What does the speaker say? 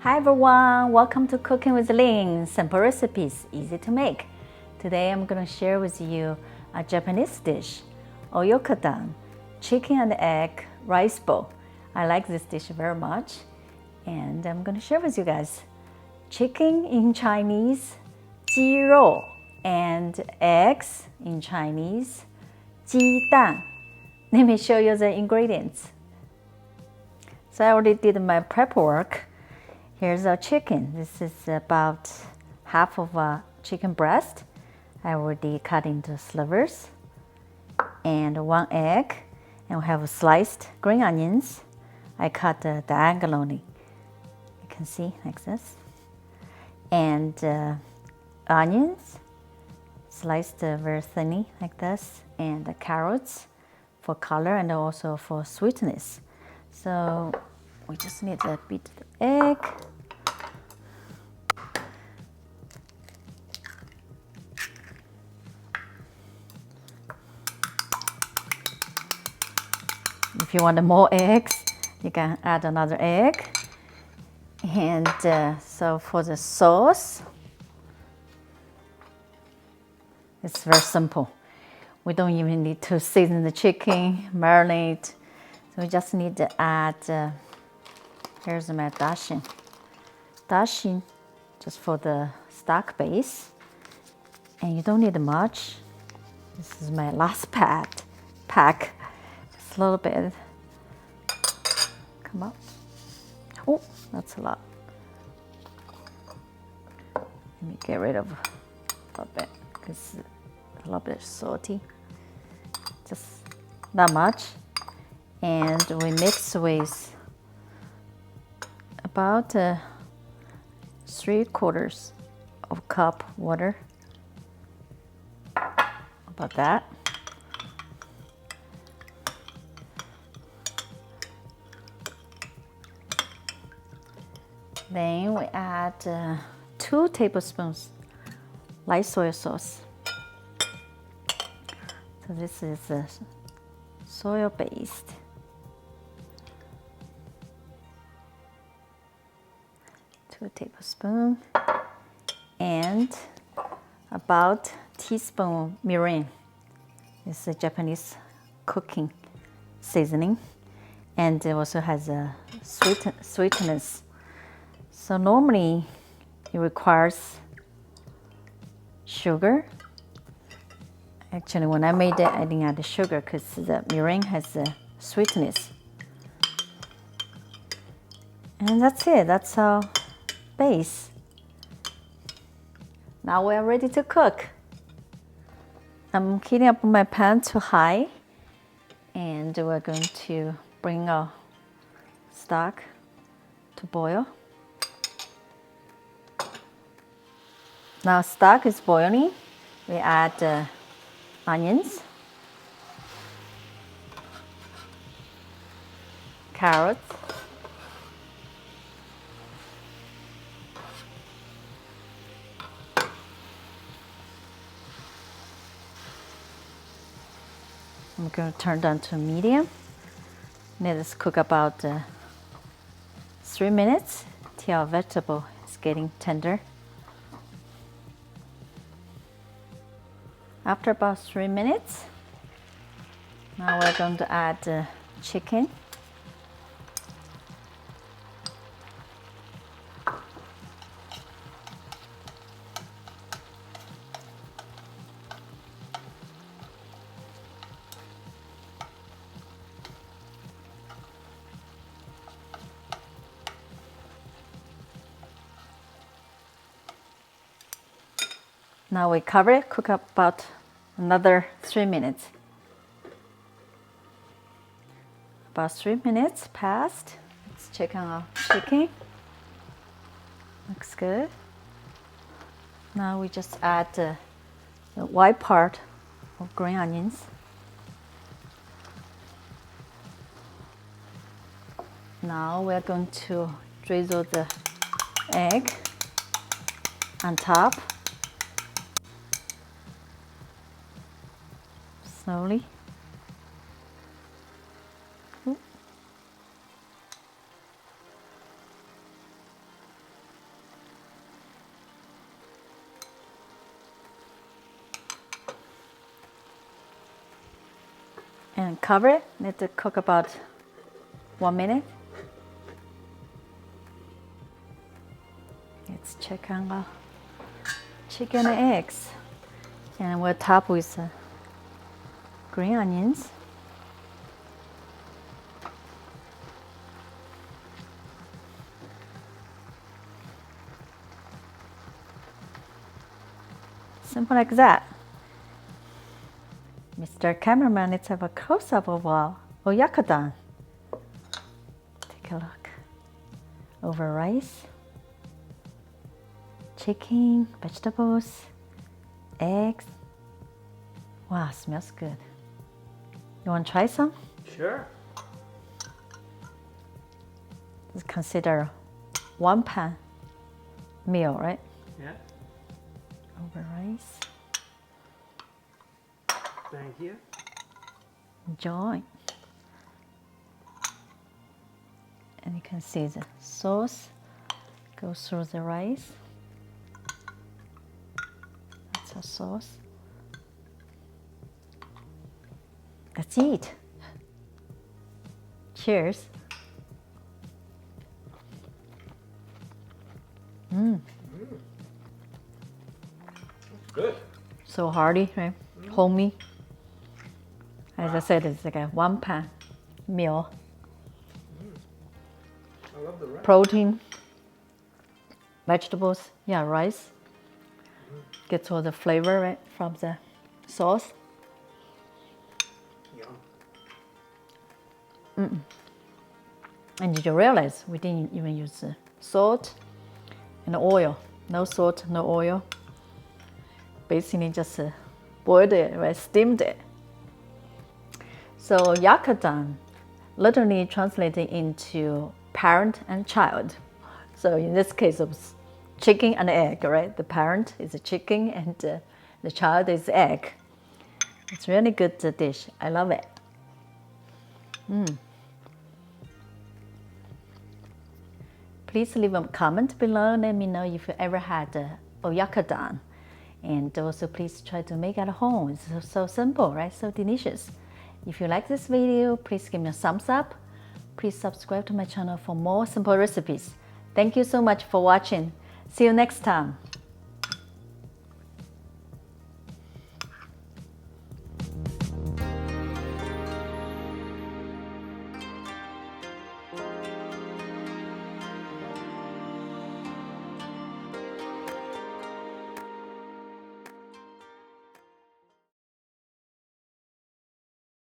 Hi everyone, welcome to Cooking with Lynn. Simple recipes, easy to make. Today I'm going to share with you a Japanese dish, Oyokadon, chicken and egg rice bowl. I like this dish very much and I'm going to share with you guys. Chicken in Chinese, 鸡肉, and eggs in Chinese, 鸡蛋. Let me show you the ingredients. So I already did my prep work. Here's our chicken. This is about half of a chicken breast. I already cut into slivers. And 1 egg. And we have sliced green onions. I cut diagonally. You can see like this. And onions, sliced very thinly like this. And the carrots for color and also for sweetness. So we just need to beat the egg. If you want more eggs, you can add another egg. And so for the sauce, it's very simple. We don't even need to season the chicken, marinate. So we just need to add, here's my dashin. Dashin, just for the stock base. And you don't need much. This is my last pack. Just a little bit. Come up. Oh, that's a lot. Let me get rid of a little bit because it's a little bit salty. Just not much. And we mix with about 3/4 of cup water. About that. Then we add 2 tablespoons light soy sauce. So this is soy based. Two tablespoons and about teaspoon mirin. It's a Japanese cooking seasoning, and it also has a sweetness. So normally it requires sugar. Actually, when I made it, I didn't add the sugar because the mirin has a sweetness. And that's it. That's our base. Now we're ready to cook. I'm heating up my pan to high, and we're going to bring our stock to boil. Now stock is boiling. We add onions, carrots, I'm going to turn down to medium. Let this cook about 3 minutes till our vegetable is getting tender. After about 3 minutes, now we're going to add chicken. Now we cover it, cook up about another 3 minutes. About 3 minutes passed. Let's check on our chicken. Looks good. Now we just add the white part of green onions. Now we're going to drizzle the egg on top. Slowly. And cover it. Let it cook about 1 minute. Let's check on the chicken and eggs. And we'll top with green onions. Simple like that. Mr. Cameraman, let's have a close-up of oyakodon. Take a look. Over rice, chicken, vegetables, eggs. Wow, smells good. You want to try some? Sure. It's considered 1 pan meal, right? Yeah. Over rice. Thank you. Enjoy. And you can see the sauce goes through the rice. That's the sauce. Let's eat. Cheers. Good. So hearty, right? Homey. As I said, it's like a 1 pan meal. I love the rice. Protein, vegetables, yeah, rice. Gets all the flavor, right, from the sauce. Yum. And did you realize we didn't even use salt and oil? No salt, no oil. Basically just boiled it, right, steamed it. So yakodon literally translated into parent and child. So in this case, it was chicken and egg, right? The parent is a chicken and the child is egg. It's really good dish. I love it. Please leave a comment below. Let me know if you ever had oyakodon. And also please try to make it at home. It's so simple, right? So delicious. If you like this video, please give me a thumbs up. Please subscribe to my channel for more simple recipes. Thank you so much for watching. See you next time.